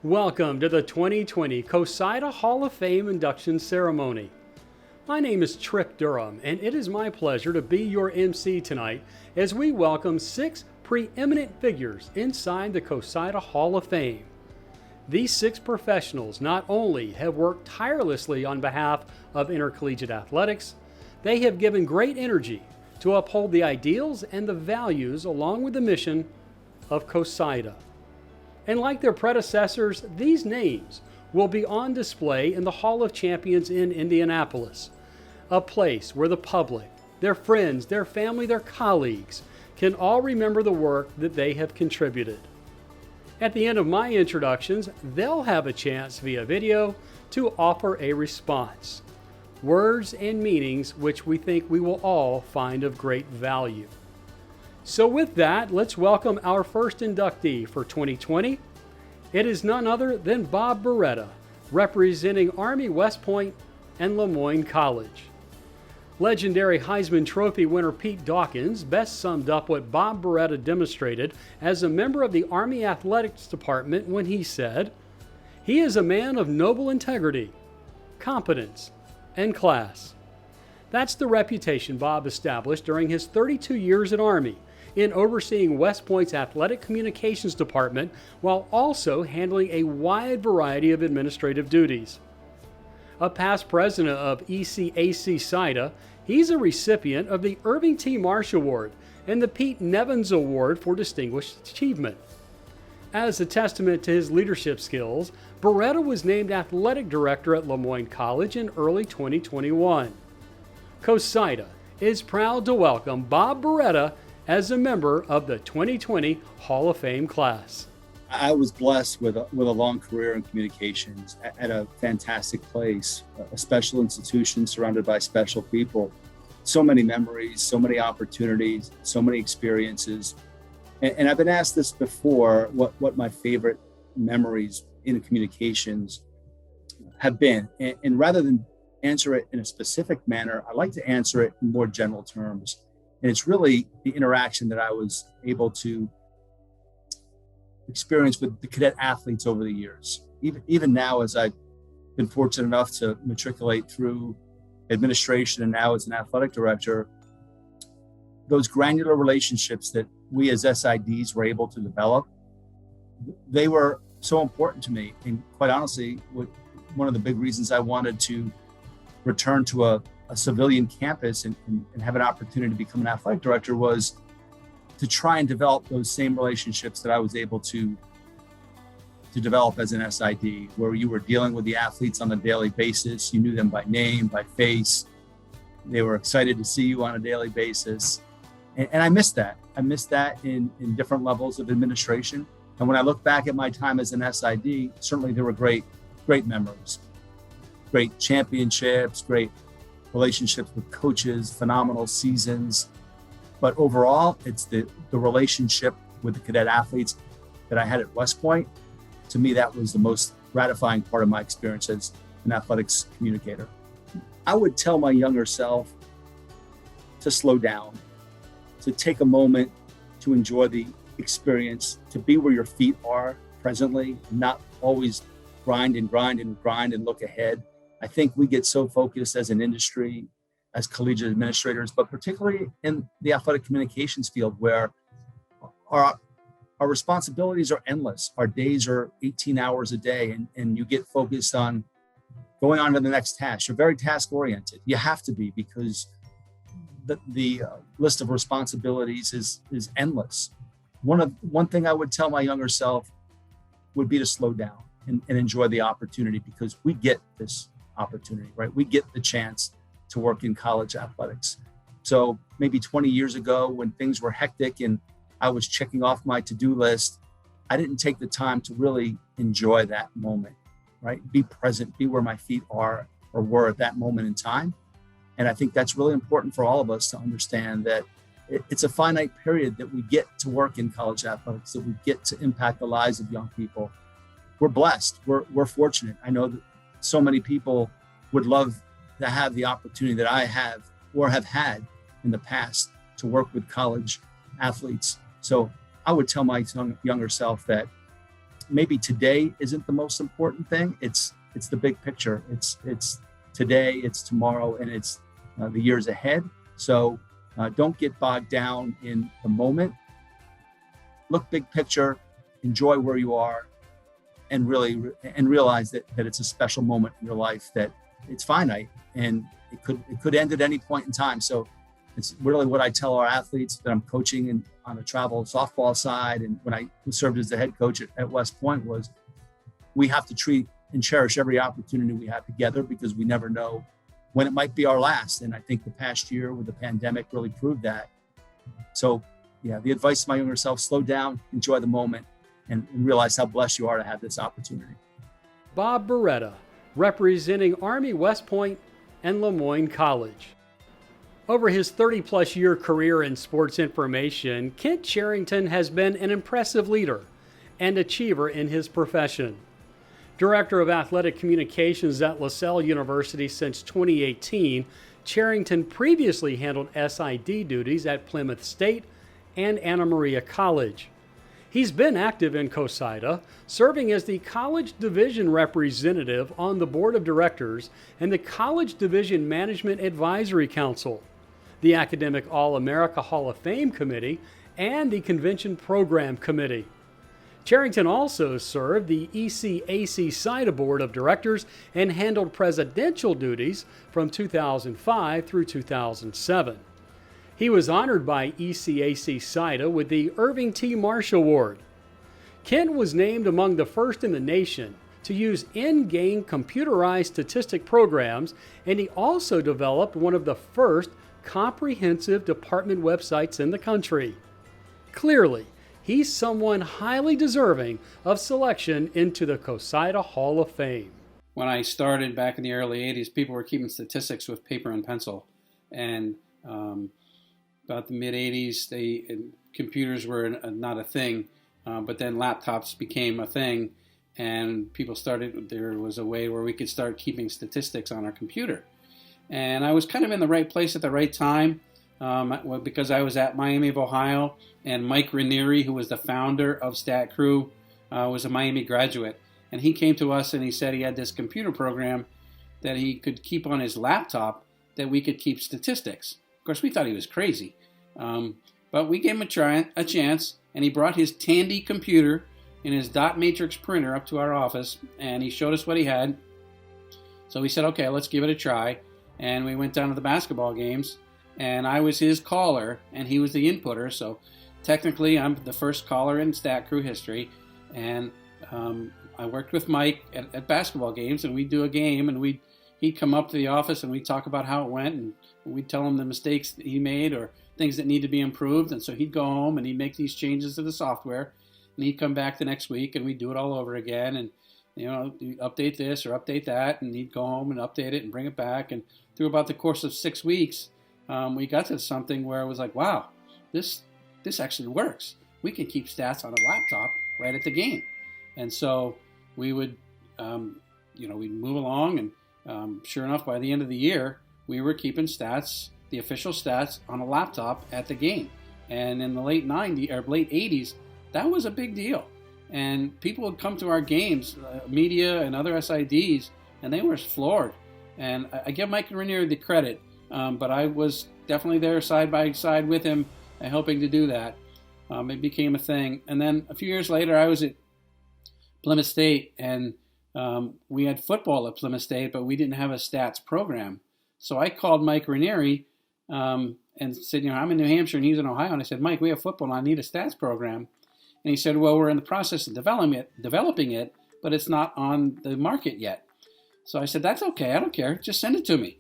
Welcome to the 2020 CoSIDA Hall of Fame induction ceremony. My name is Trick Durham, and it is my pleasure to be your MC tonight as we welcome 6 preeminent figures inside the CoSIDA Hall of Fame. These 6 professionals not only have worked tirelessly on behalf of intercollegiate athletics, they have given great energy to uphold the ideals and the values along with the mission of CoSIDA. And like their predecessors, these names will be on display in the Hall of Champions in Indianapolis, a place where the public, their friends, their family, their colleagues can all remember the work that they have contributed. At the end of my introductions, they'll have a chance via video to offer a response, words and meanings which we think we will all find of great value. So with that, let's welcome our first inductee for 2020. It is none other than Bob Beretta, representing Army West Point and Moyne College. Legendary Heisman Trophy winner Pete Dawkins best summed up what Bob Beretta demonstrated as a member of the Army Athletics Department when he said, "He is a man of noble integrity, competence, and class." That's the reputation Bob established during his 32 years at Army in overseeing West Point's Athletic Communications Department while also handling a wide variety of administrative duties. A past president of ECAC-CIDA, he's a recipient of the Irving T. Marsh Award and the Pete Nevins Award for Distinguished Achievement. As a testament to his leadership skills, Beretta was named athletic director at Moyne College in early 2021. CoSIDA is proud to welcome Bob Beretta as a member of the 2020 Hall of Fame class. I was blessed with a long career in communications at a fantastic place, a special institution surrounded by special people. So many memories, so many opportunities, so many experiences. And I've been asked this before, what my favorite memories in communications have been. And rather than answer it in a specific manner, I like to answer it in more general terms. And it's really the interaction that I was able to experience with the cadet athletes over the years. Even now, as I've been fortunate enough to matriculate through administration and now as an athletic director, those granular relationships that we as SIDs were able to develop, they were so important to me. And quite honestly, one of the big reasons I wanted to return to a civilian campus and have an opportunity to become an athletic director was to try and develop those same relationships that I was able to develop as an SID, where you were dealing with the athletes on a daily basis. You knew them by name, by face. They were excited to see you on a daily basis. And I missed that. I missed that in different levels of administration. And when I look back at my time as an SID, certainly there were great memories, great championships, great relationships with coaches, phenomenal seasons. But overall, it's the relationship with the cadet athletes that I had at West Point. To me, that was the most gratifying part of my experience as an athletics communicator. I would tell my younger self to slow down, to take a moment to enjoy the experience, to be where your feet are presently, not always grind and look ahead. I think we get so focused as an industry, as collegiate administrators, but particularly in the athletic communications field, where our responsibilities are endless. Our days are 18 hours a day, and you get focused on going on to the next task. You're very task oriented. You have to be, because the list of responsibilities is endless. One thing I would tell my younger self would be to slow down and enjoy the opportunity, because we get this opportunity, right? We get the chance to work in college athletics. So maybe 20 years ago, when things were hectic and I was checking off my to-do list, I didn't take the time to really enjoy that moment, right? Be present, be where my feet are or were at that moment in time. And I think that's really important for all of us to understand that it's a finite period that we get to work in college athletics, that we get to impact the lives of young people. We're blessed, we're fortunate. I know that so many people would love to have the opportunity that I have or have had in the past to work with college athletes. So I would tell my younger self that maybe today isn't the most important thing. It's the big picture. It's today, it's tomorrow, and it's the years ahead. So don't get bogged down in the moment. Look big picture, enjoy where you are, and realize that it's a special moment in your life, that it's finite and it could end at any point in time. So it's really what I tell our athletes that I'm coaching on a travel softball side, and when I served as the head coach at West Point, was we have to treat and cherish every opportunity we have together, because we never know when it might be our last. And I think the past year with the pandemic really proved that. So yeah, the advice to my younger self: slow down, enjoy the moment, and realize how blessed you are to have this opportunity. Bob Beretta, representing Army West Point and Moyne College. Over his 30-plus year career in sports information, Kent Cherrington has been an impressive leader and achiever in his profession. Director of Athletic Communications at Lasell University since 2018, Charrington previously handled SID duties at Plymouth State and Anna Maria College. He's been active in CoSIDA, serving as the College Division Representative on the Board of Directors and the College Division Management Advisory Council, the Academic All-America Hall of Fame Committee, and the Convention Program Committee. Cherrington also served the ECAC CIDA Board of Directors and handled presidential duties from 2005 through 2007. He was honored by ECAC CIDA with the Irving T. Marsh Award. Kent was named among the first in the nation to use in-game computerized statistic programs, and he also developed one of the first comprehensive department websites in the country. Clearly, he's someone highly deserving of selection into the CoSIDA Hall of Fame. When I started back in the early 80s, people were keeping statistics with paper and pencil. And about the mid-80s, computers were not a thing, but then laptops became a thing, and there was a way where we could start keeping statistics on our computer. And I was kind of in the right place at the right time, because I was at Miami of Ohio, and Mike Renery, who was the founder of Stat Crew, was a Miami graduate. And he came to us and he said he had this computer program that he could keep on his laptop that we could keep statistics. Of course, we thought he was crazy. But we gave him a chance, and he brought his Tandy computer and his dot matrix printer up to our office, and he showed us what he had. So we said, okay, let's give it a try. And we went down to the basketball games, and I was his caller, and he was the inputter. So technically, I'm the first caller in Stat Crew history. And I worked with Mike at basketball games, and we'd do a game, and he'd come up to the office, and we'd talk about how it went, and we'd tell him the mistakes that he made or things that need to be improved. And so he'd go home, and he'd make these changes to the software, and he'd come back the next week, and we'd do it all over again. And update this or update that, and he'd go home and update it and bring it back. And through about the course of 6 weeks, we got to something where it was like, wow, this actually works. We can keep stats on a laptop right at the game. And so we would, we'd move along, and sure enough, by the end of the year, we were keeping stats, the official stats, on a laptop at the game. And in the late 80s, that was a big deal. And people would come to our games, media and other SIDs, and they were floored. And I give Mike Renery the credit, but I was definitely there side by side with him, helping to do that. It became a thing. And then a few years later, I was at Plymouth State, and we had football at Plymouth State, but we didn't have a stats program. So I called Mike Renery and said, I'm in New Hampshire and he's in Ohio. And I said, Mike, we have football and I need a stats program. And he said, well, we're in the process of developing it, but it's not on the market yet. So I said, that's okay. I don't care. Just send it to me.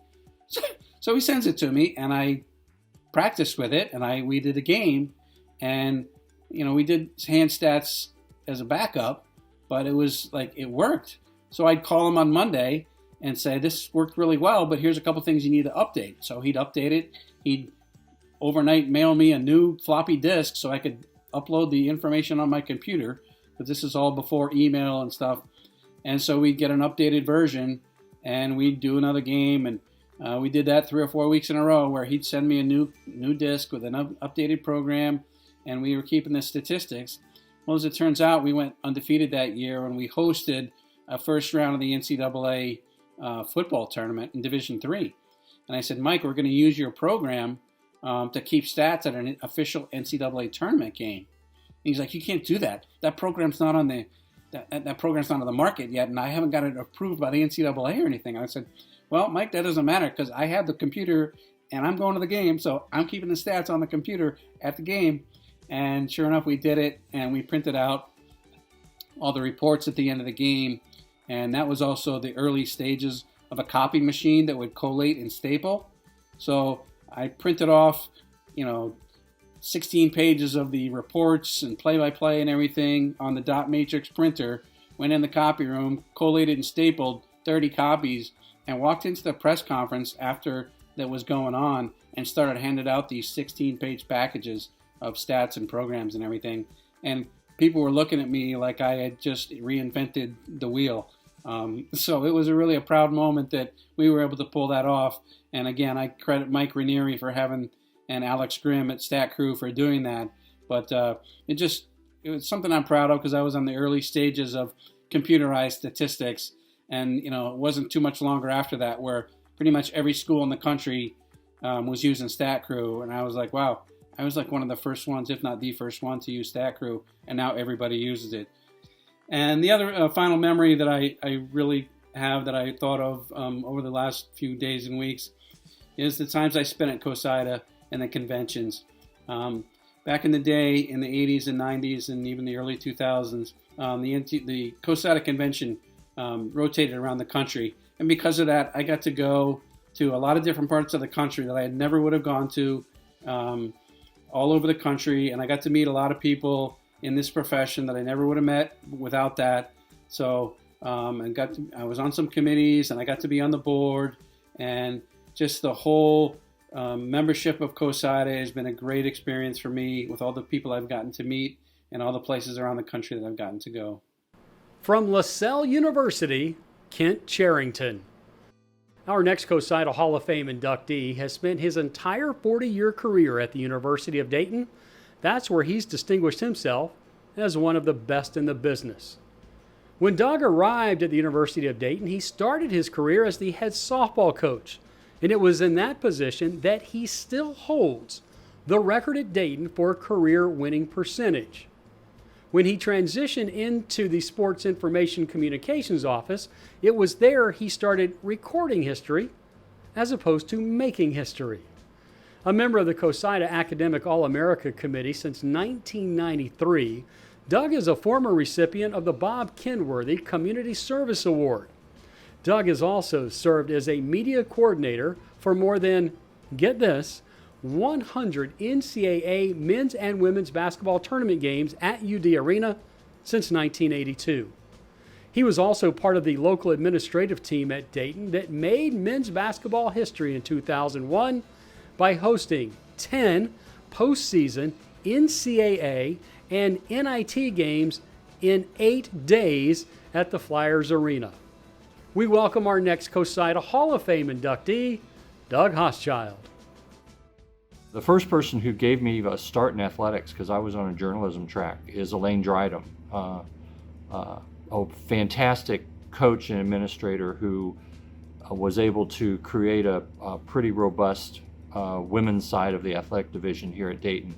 So he sends it to me, and I practiced with it, and we did a game. And, we did hand stats as a backup, but it was like it worked. So I'd call him on Monday and say, this worked really well, but here's a couple things you need to update. So he'd update it. He'd overnight mail me a new floppy disk so I could upload the information on my computer, but this is all before email and stuff. And so we'd get an updated version, and we'd do another game, and we did that 3 or 4 weeks in a row, where he'd send me a new disk with an updated program, and we were keeping the statistics. Well, as it turns out, we went undefeated that year when we hosted a first round of the NCAA football tournament in Division III. And I said, Mike, we're going to use your program to keep stats at an official NCAA tournament game. And he's like, you can't do that. That program's not on that program's not on the market yet, and I haven't got it approved by the NCAA or anything. And I said, well, Mike, that doesn't matter because I have the computer and I'm going to the game, so I'm keeping the stats on the computer at the game. And sure enough, we did it, and we printed out all the reports at the end of the game. And that was also the early stages of a copy machine that would collate and staple. So I printed off, 16 pages of the reports and play-by-play and everything on the dot matrix printer, went in the copy room, collated and stapled 30 copies, and walked into the press conference after that was going on and started handing out these 16-page packages of stats and programs and everything. And people were looking at me like I had just reinvented the wheel. So it was really a proud moment that we were able to pull that off. And again, I credit Mike Renery for having, and Alex Grimm at Stat Crew for doing that. But it was something I'm proud of because I was on the early stages of computerized statistics. And, it wasn't too much longer after that where pretty much every school in the country was using Stat Crew. And I was like, wow, I was like one of the first ones, if not the first one, to use Stat Crew. And now everybody uses it. And the other final memory that I really have that I thought of over the last few days and weeks is the times I spent at CoSIDA and the conventions. Back in the day, in the 80s and 90s and even the early 2000s, the CoSIDA convention rotated around the country. And because of that, I got to go to a lot of different parts of the country that I never would have gone to all over the country. And I got to meet a lot of people in this profession that I never would have met without that. So I was on some committees and I got to be on the board, and just the whole membership of CoSIDA has been a great experience for me with all the people I've gotten to meet and all the places around the country that I've gotten to go. From Lasell University, Kent Cherrington. Our next CoSIDA Hall of Fame inductee has spent his entire 40-year career at the University of Dayton. That's where he's distinguished himself as one of the best in the business. When Doug arrived at the University of Dayton, he started his career as the head softball coach, and it was in that position that he still holds the record at Dayton for career winning percentage. When he transitioned into the Sports Information Communications office, it was there he started recording history as opposed to making history. A member of the CoSIDA Academic All-America Committee since 1993, Doug is a former recipient of the Bob Kenworthy Community Service Award. Doug has also served as a media coordinator for more than, get this, 100 NCAA men's and women's basketball tournament games at UD Arena since 1982. He was also part of the local administrative team at Dayton that made men's basketball history in 2001 by hosting 10 postseason NCAA and NIT games in 8 days at the Flyers Arena. We welcome our next CoSIDA Hall of Fame inductee, Doug Hostchild. The first person who gave me a start in athletics, because I was on a journalism track, is Elaine Dryden, a fantastic coach and administrator who was able to create a pretty robust women's side of the athletic division here at Dayton.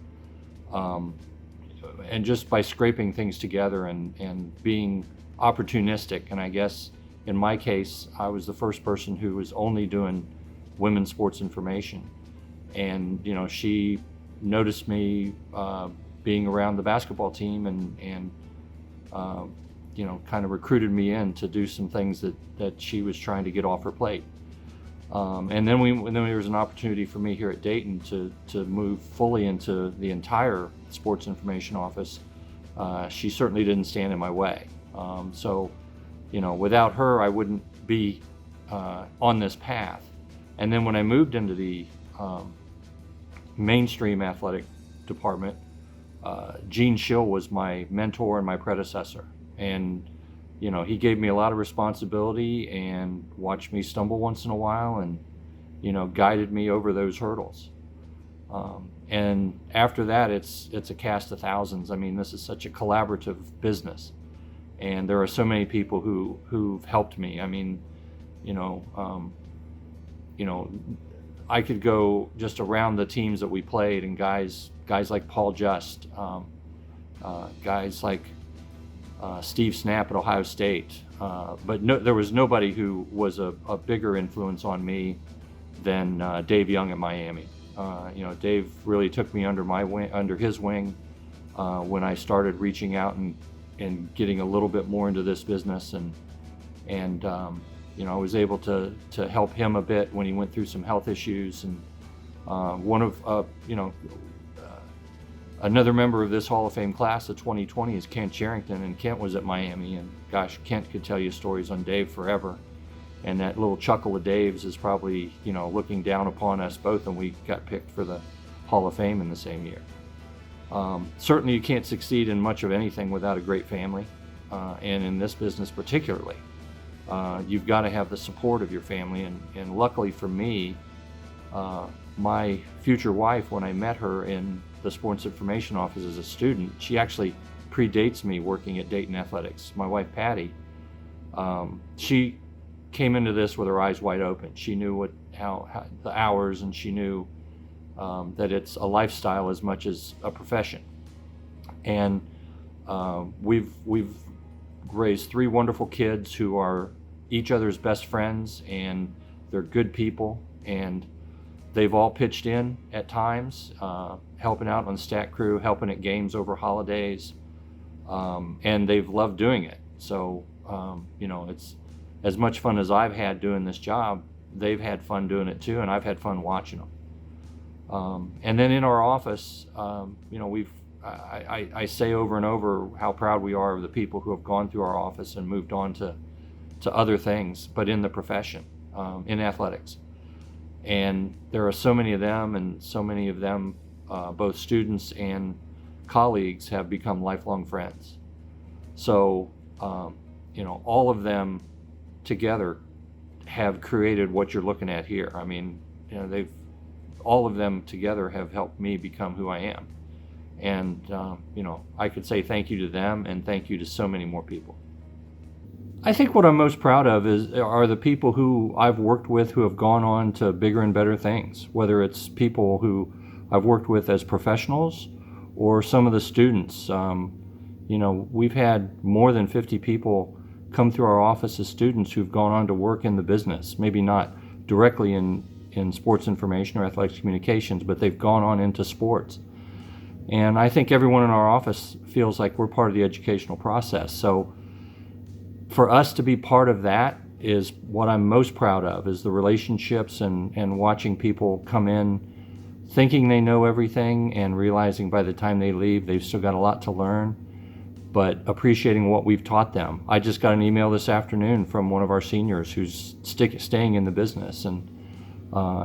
And just by scraping things together and being opportunistic, and I guess in my case, I was the first person who was only doing women's sports information. And, she noticed me being around the basketball team and kind of recruited me in to do some things that she was trying to get off her plate. And then there was an opportunity for me here at Dayton to move fully into the entire sports information office. She certainly didn't stand in my way. So, without her, I wouldn't be on this path. And then when I moved into the mainstream athletic department, Gene Schill was my mentor and my predecessor. And he gave me a lot of responsibility and watched me stumble once in a while and, guided me over those hurdles. And after that, it's a cast of thousands. I mean, this is such a collaborative business, and there are so many people who've helped me. I mean, you know, I could go just around the teams that we played, and guys like Paul Just, guys like Steve Snap at Ohio State, but there was nobody who was a bigger influence on me than Dave Young at Miami. You know, Dave really took me under his wing when I started reaching out and getting a little bit more into this business, and you know, I was able to help him a bit when he went through some health issues. And one of another member of this Hall of Fame class of 2020 is Kent Cherrington, and Kent was at Miami, and gosh, Kent could tell you stories on Dave forever. And that little chuckle of Dave's is probably, you know, looking down upon us both, and we got picked for the Hall of Fame in the same year. Certainly you can't succeed in much of anything without a great family, and in this business particularly. You've got to have the support of your family, and luckily for me, my future wife, when I met her in the Sports Information Office as a student, she actually predates me working at Dayton Athletics. My wife, Patty, she came into this with her eyes wide open. She knew how the hours, and she knew that it's a lifestyle as much as a profession. And we've raised 3 wonderful kids who are each other's best friends, and they're good people, and they've all pitched in at times, helping out on stat crew, helping at games over holidays, and they've loved doing it. So you know, it's as much fun as I've had doing this job, they've had fun doing it too, and I've had fun watching them. And then in our office, you know, I say over and over how proud we are of the people who have gone through our office and moved on to other things, but in the profession, in athletics. And there are so many of them, and so many of them, both students and colleagues, have become lifelong friends. So, you know, all of them together have created what you're looking at here. I mean, you know, all of them together have helped me become who I am. And, you know, I could say thank you to them, and thank you to so many more people. I think what I'm most proud of are the people who I've worked with who have gone on to bigger and better things, whether it's people who I've worked with as professionals or some of the students. You know, we've had more than 50 people come through our office as students who've gone on to work in the business, maybe not directly in sports information or athletics communications, but they've gone on into sports. And I think everyone in our office feels like we're part of the educational process. So for us to be part of that is what I'm most proud of, is the relationships and watching people come in thinking they know everything and realizing by the time they leave they've still got a lot to learn, but appreciating what we've taught them. I just got an email this afternoon from one of our seniors who's staying in the business, and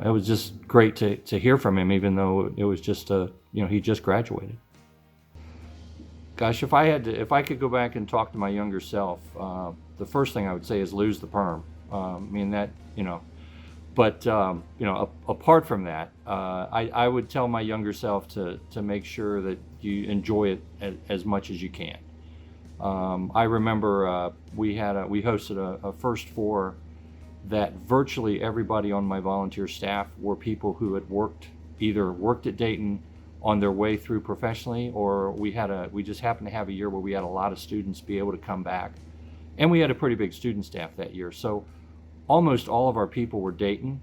it was just great to hear from him, even though it was just he just graduated. Gosh, if I could go back and talk to my younger self, the first thing I would say is lose the perm. I mean that, you know, but you know, apart from that, I would tell my younger self to make sure that you enjoy it as much as you can. I remember we hosted a First Four that virtually everybody on my volunteer staff were people who had either worked at Dayton on their way through professionally, or we just happened to have a year where we had a lot of students be able to come back, and we had a pretty big student staff that year. So almost all of our people were Dayton,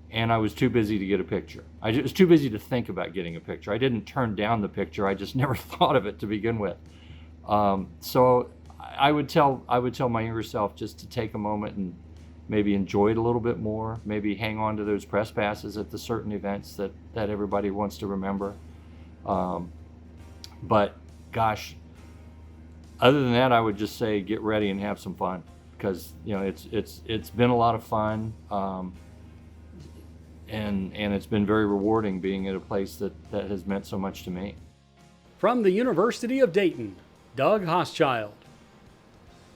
and I was too busy to get a picture. I was too busy to think about getting a picture. I didn't turn down the picture. I just never thought of it to begin with. So I would tell my younger self just to take a moment and maybe enjoy it a little bit more, maybe hang on to those press passes at the certain events that everybody wants to remember. But gosh, other than that, I would just say get ready and have some fun, because you know it's been a lot of fun, and it's been very rewarding being at a place that has meant so much to me. From the University of Dayton, Doug Hostchild.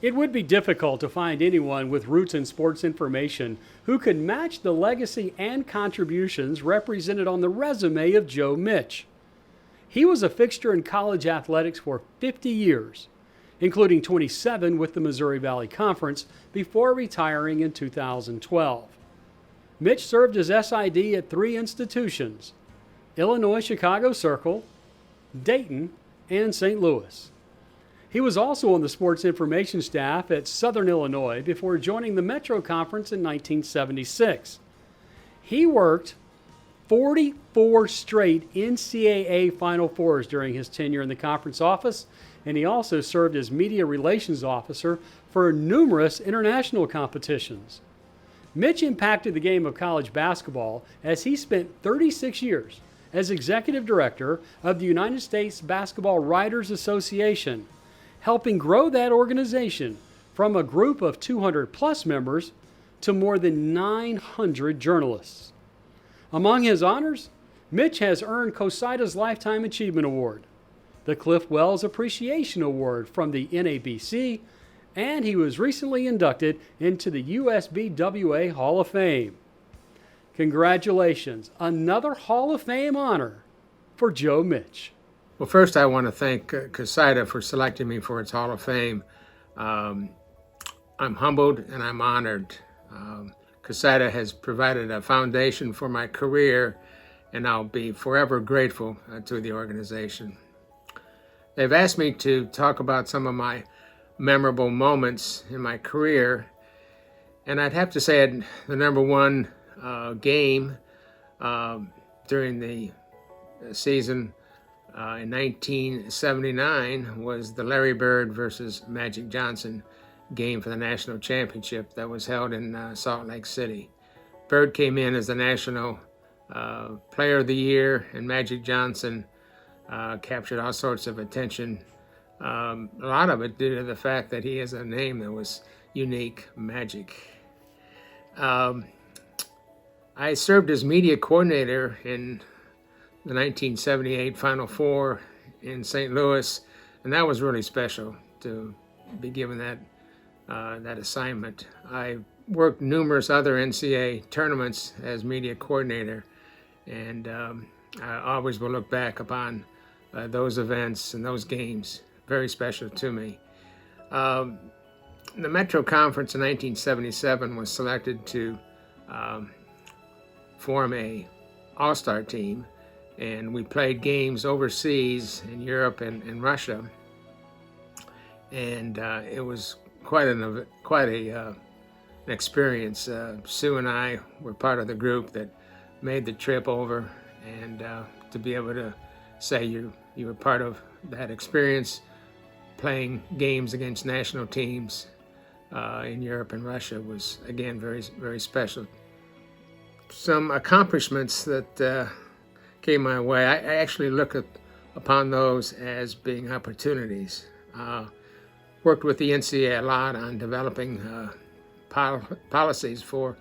It would be difficult to find anyone with roots in sports information who could match the legacy and contributions represented on the resume of Joe Mitch. He was a fixture in college athletics for 50 years, including 27 with the Missouri Valley Conference before retiring in 2012. Mitch served as SID at 3 institutions: Illinois Chicago Circle, Dayton, and St. Louis. He was also on the sports information staff at Southern Illinois before joining the Metro Conference in 1976. He worked 44 straight NCAA Final Fours during his tenure in the conference office, and he also served as media relations officer for numerous international competitions. Mitch impacted the game of college basketball as he spent 36 years as executive director of the United States Basketball Writers Association, helping grow that organization from a group of 200 plus members to more than 900 journalists. Among his honors, Mitch has earned CoSIDA's Lifetime Achievement Award, the Cliff Wells Appreciation Award from the NABC, and he was recently inducted into the USBWA Hall of Fame. Congratulations, another Hall of Fame honor for Joe Mitch. Well, first I want to thank CoSIDA for selecting me for its Hall of Fame. I'm humbled and I'm honored. CoSIDA has provided a foundation for my career, and I'll be forever grateful to the organization. They've asked me to talk about some of my memorable moments in my career, and I'd have to say the number one game during the season in 1979 was the Larry Bird versus Magic Johnson game for the national championship that was held in Salt Lake City. Bird came in as the national player of the year, and Magic Johnson captured all sorts of attention. A lot of it due to the fact that he has a name that was unique, Magic. I served as media coordinator in the 1978 Final Four in St. Louis, and that was really special to be given that assignment. I worked numerous other NCAA tournaments as media coordinator, and I always will look back upon those events and those games. Very special to me. The Metro Conference in 1977 was selected to form a all-star team, and we played games overseas in Europe and Russia, and it was quite an experience. Sue and I were part of the group that made the trip over, and to be able to say you were part of that experience, playing games against national teams in Europe and Russia, was again very, very special. Some accomplishments that came my way, I actually look upon those as being opportunities. Worked with the NCAA a lot on developing policies for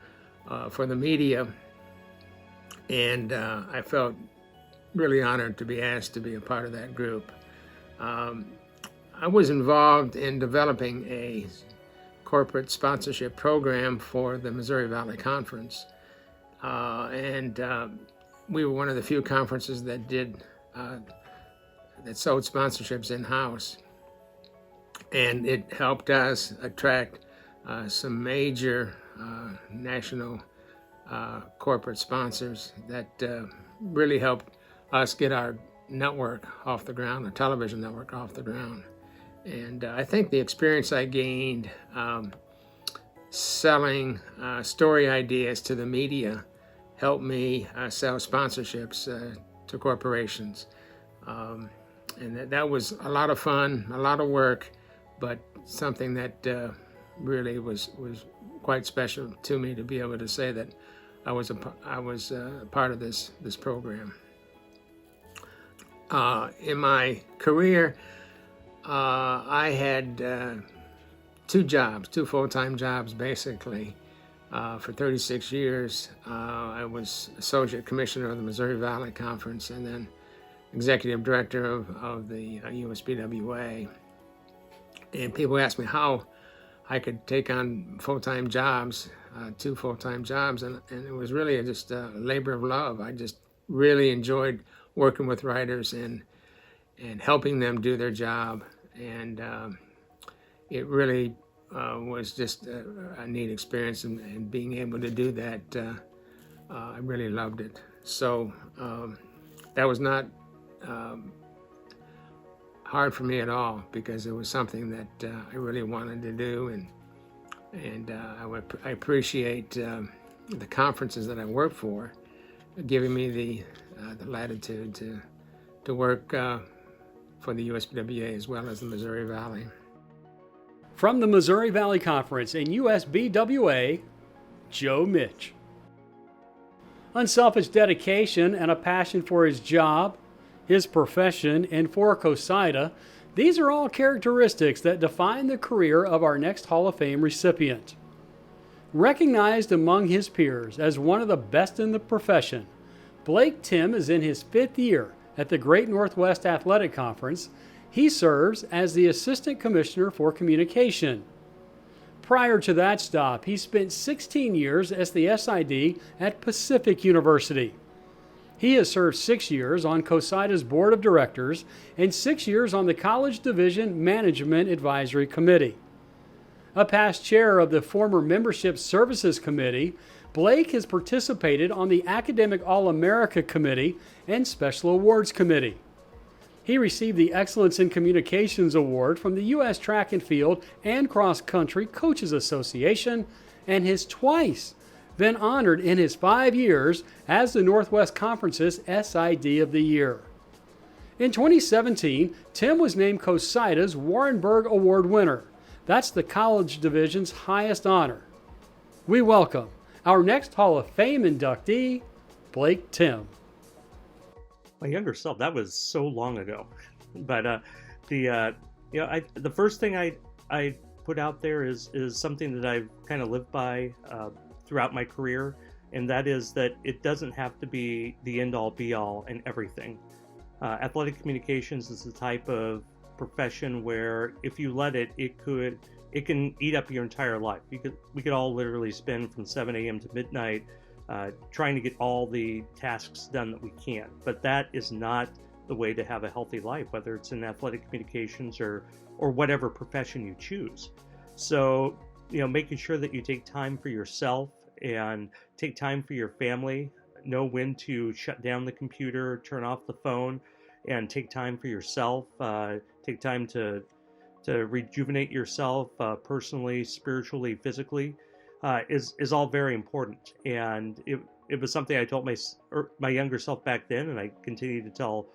the media, and I felt really honored to be asked to be a part of that group. I was involved in developing a corporate sponsorship program for the Missouri Valley Conference, and we were one of the few conferences that sold sponsorships in-house, and it helped us attract some major national corporate sponsors that really helped us get our network off the ground, our television network off the ground. And I think the experience I gained selling story ideas to the media helped me sell sponsorships to corporations. And that was a lot of fun, a lot of work, but something that really was quite special to me to be able to say that I was a part of this program. In my career, I had two full-time jobs basically. For 36 years, I was Associate Commissioner of the Missouri Valley Conference and then Executive Director of the USBWA. And people ask me, how I could take on full-time jobs, 2 full-time jobs, and it was really just a labor of love. I just really enjoyed working with writers and helping them do their job, and it really was just a neat experience, and being able to do that, I really loved it. So that was not hard for me at all, because it was something that I really wanted to do, and I appreciate the conferences that I worked for, giving me the latitude to work for the USBWA as well as the Missouri Valley. From the Missouri Valley Conference and USBWA, Joe Mitch. Unselfish dedication and a passion for his job, his profession, and for CoSIDA, these are all characteristics that define the career of our next Hall of Fame recipient. Recognized among his peers as one of the best in the profession, Blake Timm is in his 5th year at the Great Northwest Athletic Conference. He serves as the Assistant Commissioner for Communication. Prior to that stop, he spent 16 years as the SID at Pacific University. He has served 6 years on CoSIDA's Board of Directors and 6 years on the College Division Management Advisory Committee. A past chair of the former Membership Services Committee, Blake has participated on the Academic All-America Committee and Special Awards Committee. He received the Excellence in Communications Award from the U.S. Track and Field and Cross Country Coaches Association, and has twice been honored in his 5 years as the Northwest Conference's SID of the Year. In 2017, Timm was named CoSIDA's Warrenberg Award winner. That's the College Division's highest honor. We welcome our next Hall of Fame inductee, Blake Timm. My younger self, that was so long ago. But the first thing I put out there is something that I've kind of lived by throughout my career, and that is that it doesn't have to be the end-all be-all in everything. Athletic communications is the type of profession where if you let it, it can eat up your entire life. We could all literally spend from 7 a.m. to midnight trying to get all the tasks done that we can. But that is not the way to have a healthy life, whether it's in athletic communications or whatever profession you choose. So, making sure that you take time for yourself and take time for your family, know when to shut down the computer, turn off the phone, and take time for yourself, take time to rejuvenate yourself personally, spiritually, physically, is all very important. And it was something I told my younger self back then, and I continue to tell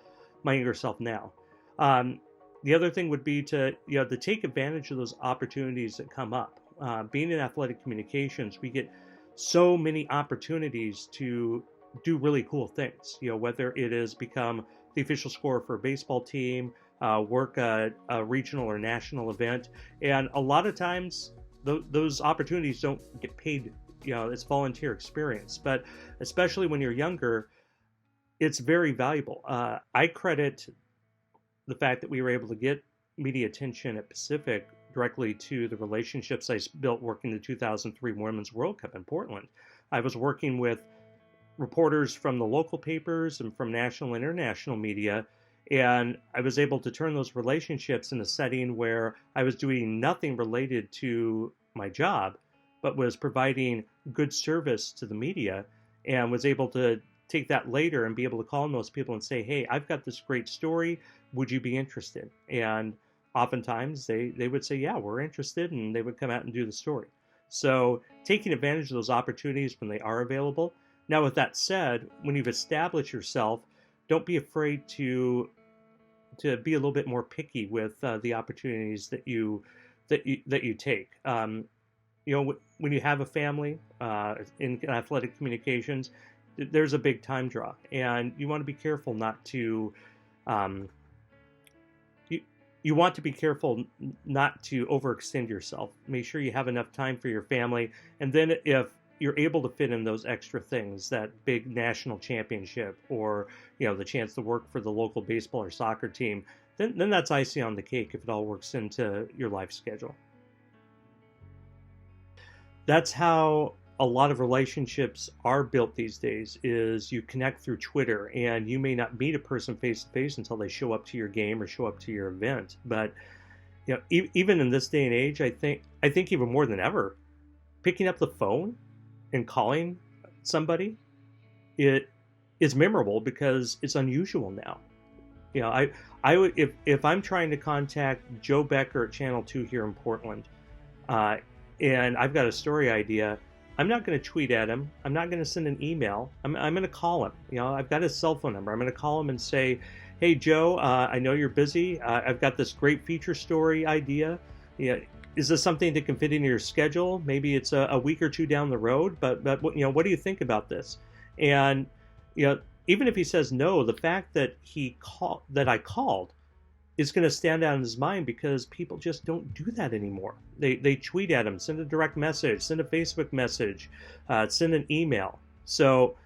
my younger self now. The other thing would be to take advantage of those opportunities that come up. Being in athletic communications, we get so many opportunities to do really cool things. Whether it is become the official scorer for a baseball team, work a regional or national event, and a lot of times those opportunities don't get paid. It's volunteer experience, but especially when you're younger, it's very valuable. I credit the fact that we were able to get media attention at Pacific directly to the relationships I built working the 2003 Women's World Cup in Portland. I was working with reporters from the local papers and from national and international media, and I was able to turn those relationships in a setting where I was doing nothing related to my job, but was providing good service to the media, and was able to take that later and be able to call on those people and say, hey, I've got this great story. Would you be interested? And oftentimes they would say, yeah, we're interested, and they would come out and do the story. So taking advantage of those opportunities when they are available. Now, with that said, when you've established yourself, don't be afraid to be a little bit more picky with the opportunities that you take. When you have a family in athletic communications, there's a big time draw, and you want to be careful not to. You want to be careful not to overextend yourself. Make sure you have enough time for your family, and then if you're able to fit in those extra things, that big national championship, or the chance to work for the local baseball or soccer team, then that's icing on the cake if it all works into your life schedule. that's how a lot of relationships are built these days, is you connect through Twitter, and you may not meet a person face to face until they show up to your game or show up to your event. But even in this day and age, I think even more than ever, picking up the phone and calling somebody, it is memorable because it's unusual now. I would, if I'm trying to contact Joe Becker at Channel 2 here in Portland, and I've got a story idea, I'm not going to tweet at him. I'm not going to send an email. I'm going to call him. I've got his cell phone number. I'm going to call him and say, "Hey, Joe, I know you're busy. I've got this great feature story idea. Is this something that can fit into your schedule? Maybe it's a week or two down the road, but what do you think about this?" And even if he says no, the fact that I called is going to stand out in his mind, because people just don't do that anymore. They tweet at him, send a direct message, send a Facebook message, send an email. So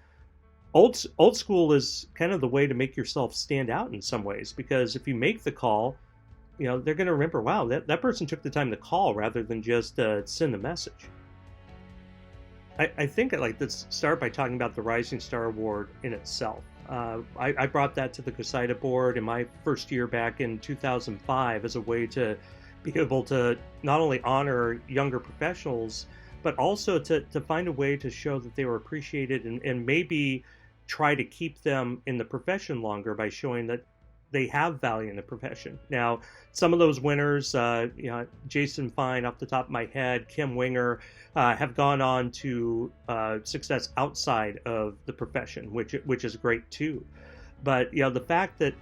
old school is kind of the way to make yourself stand out in some ways, because if you make the call, they're going to remember, wow, that person took the time to call rather than just send a message. I think I'd like to start by talking about the Rising Star Award in itself. I brought that to the CoSIDA board in my first year back in 2005 as a way to be able to not only honor younger professionals, but also to find a way to show that they were appreciated, and maybe try to keep them in the profession longer by showing that they have value in the profession. Now, some of those winners, Jason Fine off the top of my head, Kim Winger, have gone on to success outside of the profession, which is great too. But the fact that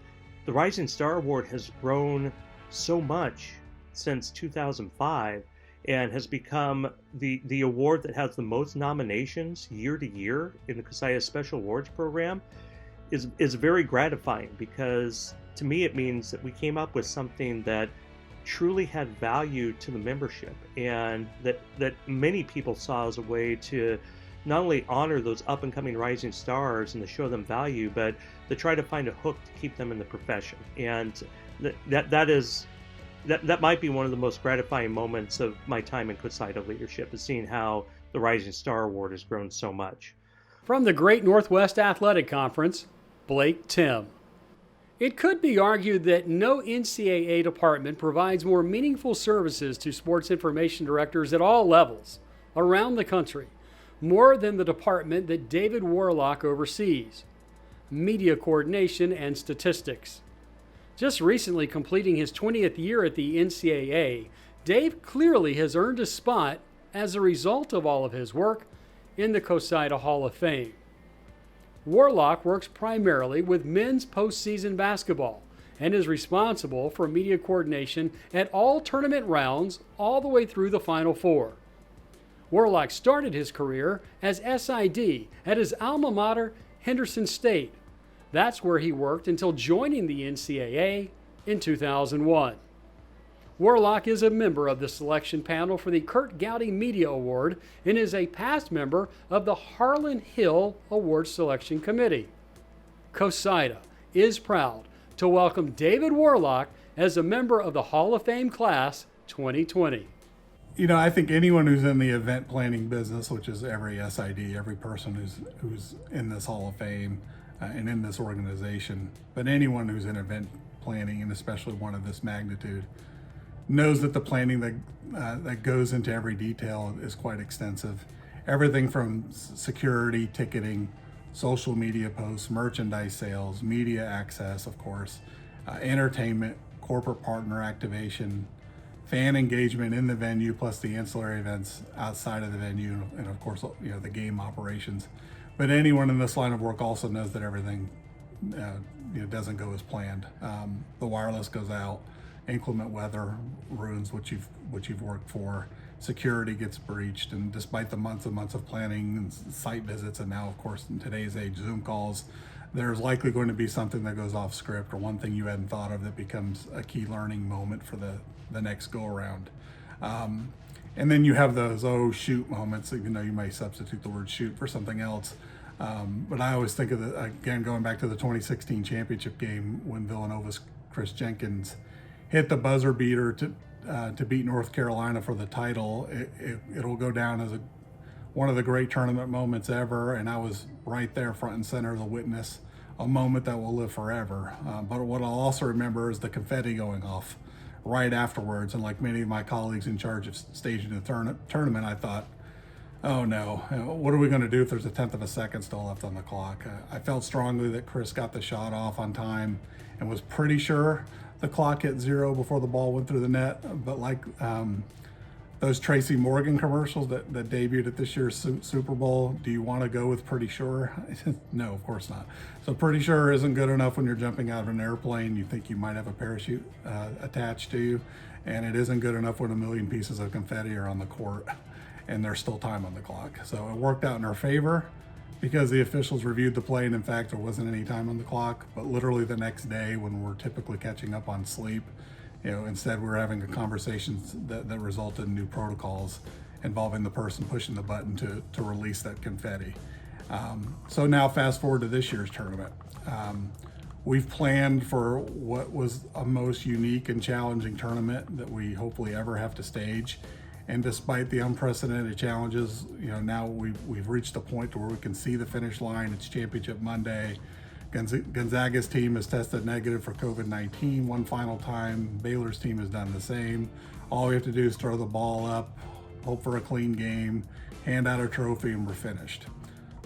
the Rising Star Award has grown so much since 2005 and has become the award that has the most nominations year to year in the CoSIDA Special Awards program is very gratifying, because to me it means that we came up with something that truly had value to the membership, and that many people saw as a way to not only honor those up and coming rising stars and to show them value, but to try to find a hook to keep them in the profession. And that might be one of the most gratifying moments of my time in CoSIDA leadership, is seeing how the Rising Star Award has grown so much. From the Great Northwest Athletic Conference, Blake Timm. It could be argued that no NCAA department provides more meaningful services to sports information directors at all levels around the country, more than the department that David Worlock oversees: media coordination and statistics. Just recently completing his 20th year at the NCAA, Dave clearly has earned a spot as a result of all of his work in the CoSIDA Hall of Fame. Warlock works primarily with men's postseason basketball and is responsible for media coordination at all tournament rounds all the way through the Final Four. Warlock started his career as SID at his alma mater, Henderson State. That's where he worked until joining the NCAA in 2001. Warlock is a member of the selection panel for the Kurt Gowdy Media Award and is a past member of the Harlan Hill Award Selection Committee. CoSIDA is proud to welcome David Worlock as a member of the Hall of Fame Class 2020. I think anyone who's in the event planning business, which is every SID, every person who's in this Hall of Fame and in this organization, but anyone who's in event planning, and especially one of this magnitude, knows that the planning that goes into every detail is quite extensive. Everything from security, ticketing, social media posts, merchandise sales, media access, of course, entertainment, corporate partner activation, fan engagement in the venue, plus the ancillary events outside of the venue, and of course, the game operations. But anyone in this line of work also knows that everything doesn't go as planned. The wireless goes out. Inclement weather ruins what you've worked for. Security gets breached, and despite the months and months of planning and site visits, and now, of course, in today's age, Zoom calls, there's likely going to be something that goes off script, or one thing you hadn't thought of that becomes a key learning moment for the next go around. And then you have those oh shoot moments, even though you might substitute the word shoot for something else. But I always think of again, going back to the 2016 championship game when Villanova's Chris Jenkins hit the buzzer beater to beat North Carolina for the title, it'll go down as one of the great tournament moments ever, and I was right there front and center, the witness, a moment that will live forever. But what I'll also remember is the confetti going off right afterwards, and like many of my colleagues in charge of staging the tournament, I thought, oh no, what are we going to do if there's a tenth of a second still left on the clock? I felt strongly that Chris got the shot off on time and was pretty sure the clock hit 0 before the ball went through the net. But like those Tracy Morgan commercials that debuted at this year's Super Bowl, do you want to go with pretty sure? No, of course not. So pretty sure isn't good enough when you're jumping out of an airplane. You think you might have a parachute attached to you, and it isn't good enough when a million pieces of confetti are on the court and there's still time on the clock. So it worked out in our favor because the officials reviewed the play, and in fact there wasn't any time on the clock. But literally the next day, when we're typically catching up on sleep, instead we were having a conversation that resulted in new protocols involving the person pushing the button to release that confetti. So now fast forward to this year's tournament. We've planned for what was a most unique and challenging tournament that we hopefully ever have to stage. And despite the unprecedented challenges, now we've reached a point to where we can see the finish line. It's Championship Monday. Gonzaga's team has tested negative for COVID-19 one final time. Baylor's team has done the same. All we have to do is throw the ball up, hope for a clean game, hand out a trophy, and we're finished.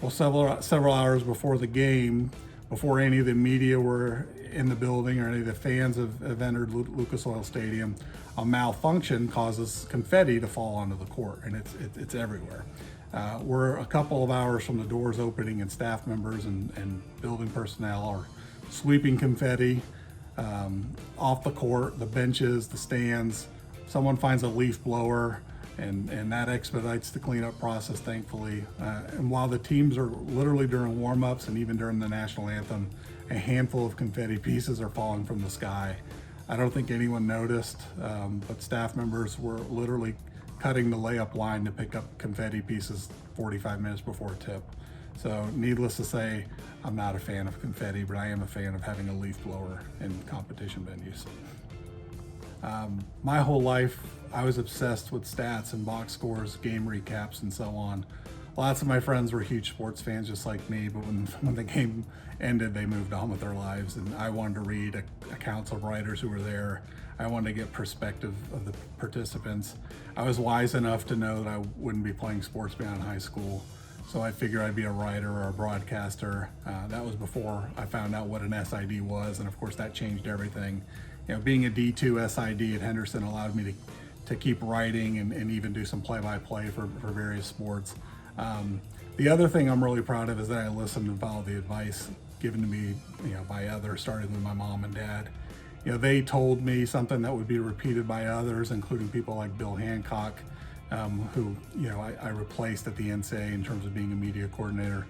Well, several hours before the game, before any of the media were in the building or any of the fans have entered Lucas Oil Stadium, a malfunction causes confetti to fall onto the court, and it's everywhere. We're a couple of hours from the doors opening, and staff members and building personnel are sweeping confetti off the court, the benches, the stands. Someone finds a leaf blower, and that expedites the cleanup process, thankfully. And while the teams are literally during warm-ups and even during the national anthem, a handful of confetti pieces are falling from the sky. I don't think anyone noticed, but staff members were literally cutting the layup line to pick up confetti pieces 45 minutes before tip. So needless to say, I'm not a fan of confetti, but I am a fan of having a leaf blower in competition venues. My whole life, I was obsessed with stats and box scores, game recaps, and so on. Lots of my friends were huge sports fans just like me, but when the game ended, they moved on with their lives, and I wanted to read accounts of writers who were there. I wanted to get perspective of the participants. I was wise enough to know that I wouldn't be playing sports beyond high school, so I figured I'd be a writer or a broadcaster. That was before I found out what an SID was, and of course that changed everything. Being a D2 SID at Henderson allowed me to keep writing and even do some play-by-play for various sports. The other thing I'm really proud of is that I listened and followed the advice given to me, by others, starting with my mom and dad. They told me something that would be repeated by others, including people like Bill Hancock, who, I replaced at the NCAA in terms of being a media coordinator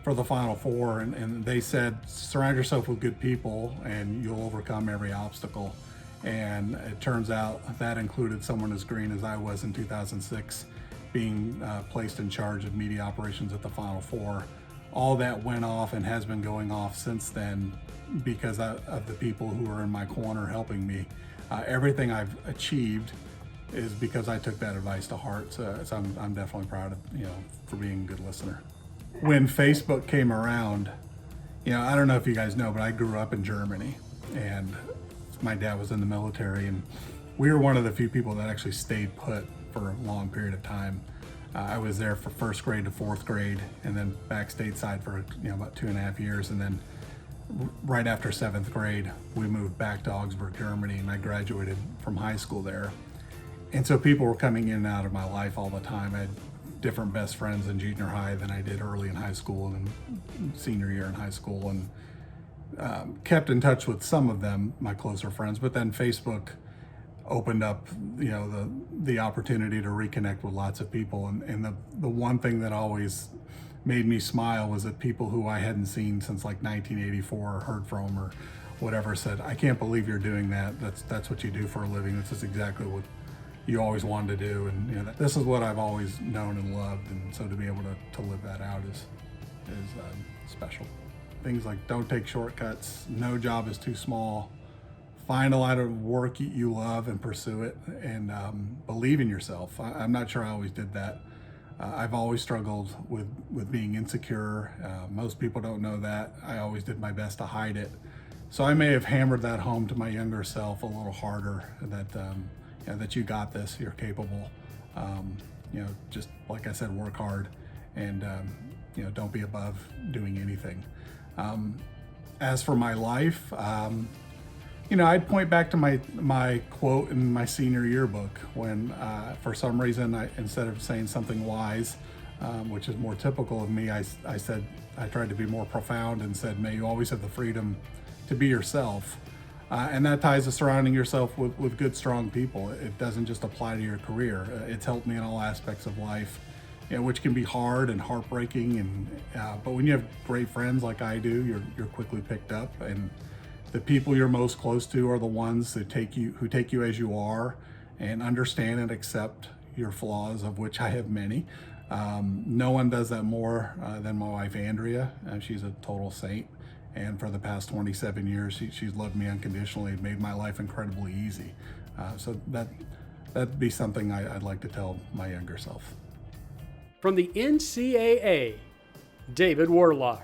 for the Final Four. And they said, surround yourself with good people and you'll overcome every obstacle. And it turns out that included someone as green as I was in 2006, being placed in charge of media operations at the Final Four. All that went off and has been going off since then because of the people who are in my corner helping me. Everything I've achieved is because I took that advice to heart. So I'm definitely proud of, for being a good listener. When Facebook came around, I don't know if you guys know, but I grew up in Germany, and my dad was in the military, and we were one of the few people that actually stayed put for a long period of time. I was there for first grade to fourth grade, and then back stateside for about 2.5 years, and then right after seventh grade, we moved back to Augsburg, Germany, and I graduated from high school there. And so people were coming in and out of my life all the time. I had different best friends in junior high than I did early in high school and senior year in high school, and kept in touch with some of them, my closer friends. But then Facebook opened up, the opportunity to reconnect with lots of people. And the one thing that always made me smile was that people who I hadn't seen since like 1984 or heard from or whatever said, I can't believe you're doing that. That's what you do for a living. This is exactly what you always wanted to do. And this is what I've always known and loved. And so to be able to live that out is special. Things like don't take shortcuts, no job is too small, find a lot of work you love and pursue it, and believe in yourself. I'm not sure I always did that. I've always struggled with being insecure. Most people don't know that. I always did my best to hide it. So I may have hammered that home to my younger self a little harder, that you got this, you're capable. Just like I said, work hard, and don't be above doing anything. As for my life, I'd point back to my quote in my senior yearbook when, for some reason, instead of saying something wise, which is more typical of me, I tried to be more profound and said, may you always have the freedom to be yourself. And that ties to surrounding yourself with good, strong people. It doesn't just apply to your career. It's helped me in all aspects of life, which can be hard and heartbreaking. But when you have great friends like I do, you're quickly picked up, and the people you're most close to are the ones who take you as you are and understand and accept your flaws, of which I have many. No one does that more than my wife, Andrea. She's a total saint. And for the past 27 years, she's loved me unconditionally and made my life incredibly easy. So that'd be something I'd like to tell my younger self. From the NCAA, David Worlock.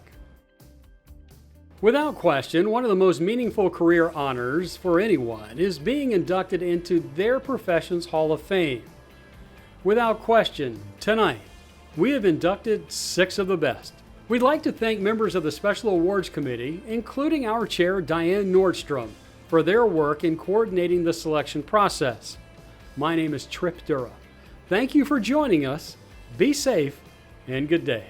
Without question, one of the most meaningful career honors for anyone is being inducted into their profession's Hall of Fame. Without question, tonight, we have inducted 6 of the best. We'd like to thank members of the Special Awards Committee, including our chair, Diane Nordstrom, for their work in coordinating the selection process. My name is Trip Dura. Thank you for joining us. Be safe and good day.